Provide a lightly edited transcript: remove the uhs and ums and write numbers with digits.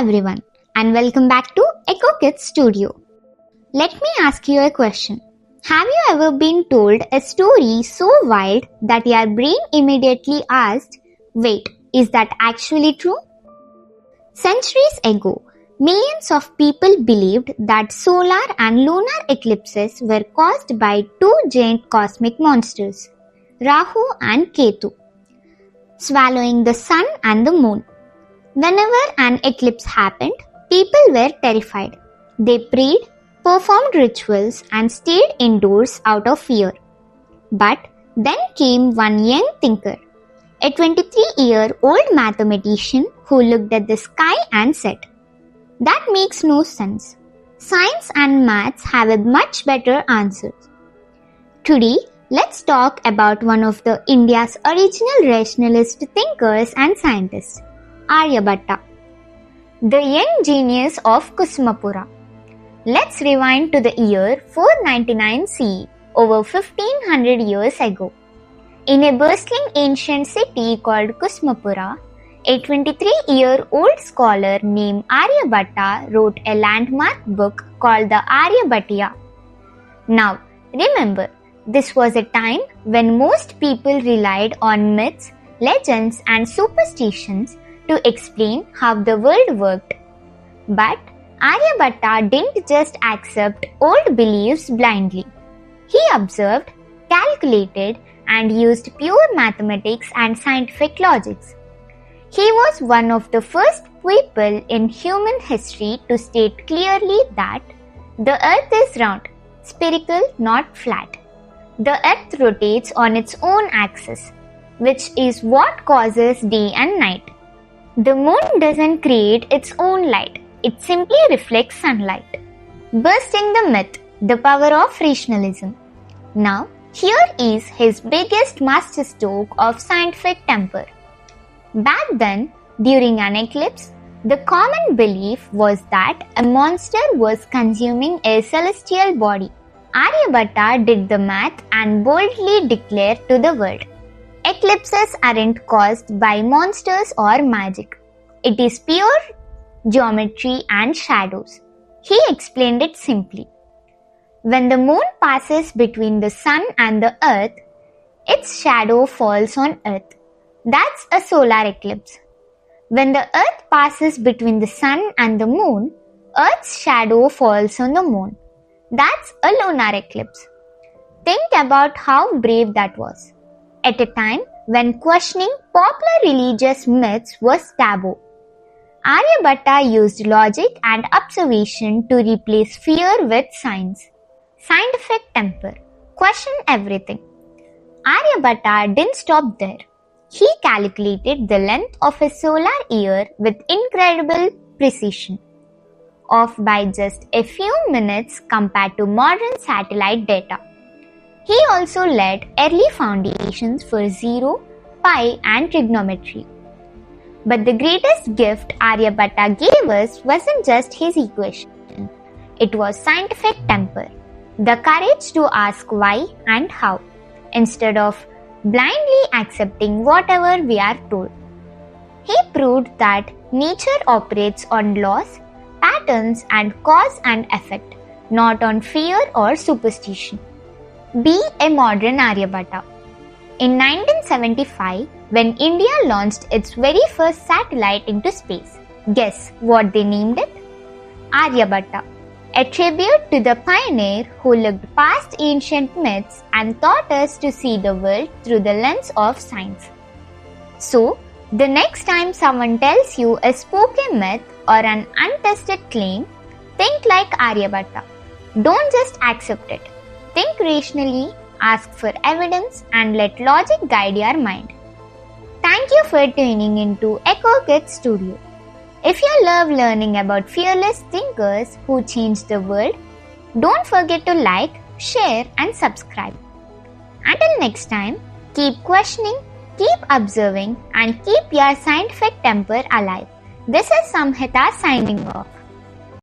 everyone, and welcome back to Echo Kids Studio. Let me ask you a question. Have you ever been told a story so wild that your brain immediately asked, wait, is that actually true? Centuries ago, millions of people believed that solar and lunar eclipses were caused by two giant cosmic monsters, Rahu and Ketu, swallowing the sun and the moon. Whenever an eclipse happened, people were terrified. They prayed, performed rituals, and stayed indoors out of fear. But then came one young thinker, a 23-year-old mathematician who looked at the sky and said, "That makes no sense. Science and maths have a much better answer." Today, let's talk about one of India's original rationalist thinkers and scientists, Aryabhata, the young genius of Kusmapura. Let's rewind to the year 499 CE, over 1500 years ago. In a bustling ancient city called Kusmapura, a 23-year-old scholar named Aryabhata wrote a landmark book called the Aryabhatiya. Now, remember, this was a time when most people relied on myths, legends, and superstitions to explain how the world worked. But Aryabhata didn't just accept old beliefs blindly. He observed, calculated, and used pure mathematics and scientific logics. He was one of the first people in human history to state clearly that the earth is round, spherical, not flat. The earth rotates on its own axis, which is what causes day and night. The moon doesn't create its own light, it simply reflects sunlight. Bursting the myth, the power of rationalism. Now, here is his biggest masterstroke of scientific temper. Back then, during an eclipse, the common belief was that a monster was consuming a celestial body. Aryabhata did the math and boldly declared to the world, eclipses aren't caused by monsters or magic. It is pure geometry and shadows. He explained it simply. When the moon passes between the sun and the earth, its shadow falls on earth. That's a solar eclipse. When the earth passes between the sun and the moon, earth's shadow falls on the moon. That's a lunar eclipse. Think about how brave that was. At a time when questioning popular religious myths was taboo, Aryabhata used logic and observation to replace fear with science. Scientific temper. Question everything. Aryabhata didn't stop there. He calculated the length of a solar year with incredible precision, off by just a few minutes compared to modern satellite data. He also laid early foundations for zero, pi, and trigonometry. But the greatest gift Aryabhata gave us wasn't just his equation. It was scientific temper, the courage to ask why and how, instead of blindly accepting whatever we are told. He proved that nature operates on laws, patterns, and cause and effect, not on fear or superstition. Be a modern Aryabhata. In 1975, when India launched its very first satellite into space, guess what they named it? Aryabhata, a tribute to the pioneer who looked past ancient myths and taught us to see the world through the lens of science. So, the next time someone tells you a spooky myth or an untested claim, think like Aryabhata. Don't just accept it. Think rationally, ask for evidence, and let logic guide your mind. Thank you for tuning into Echo Kids Studio. If you love learning about fearless thinkers who changed the world, don't forget to like, share, and subscribe. Until next time, keep questioning, keep observing, and keep your scientific temper alive. This is Samhitha signing off.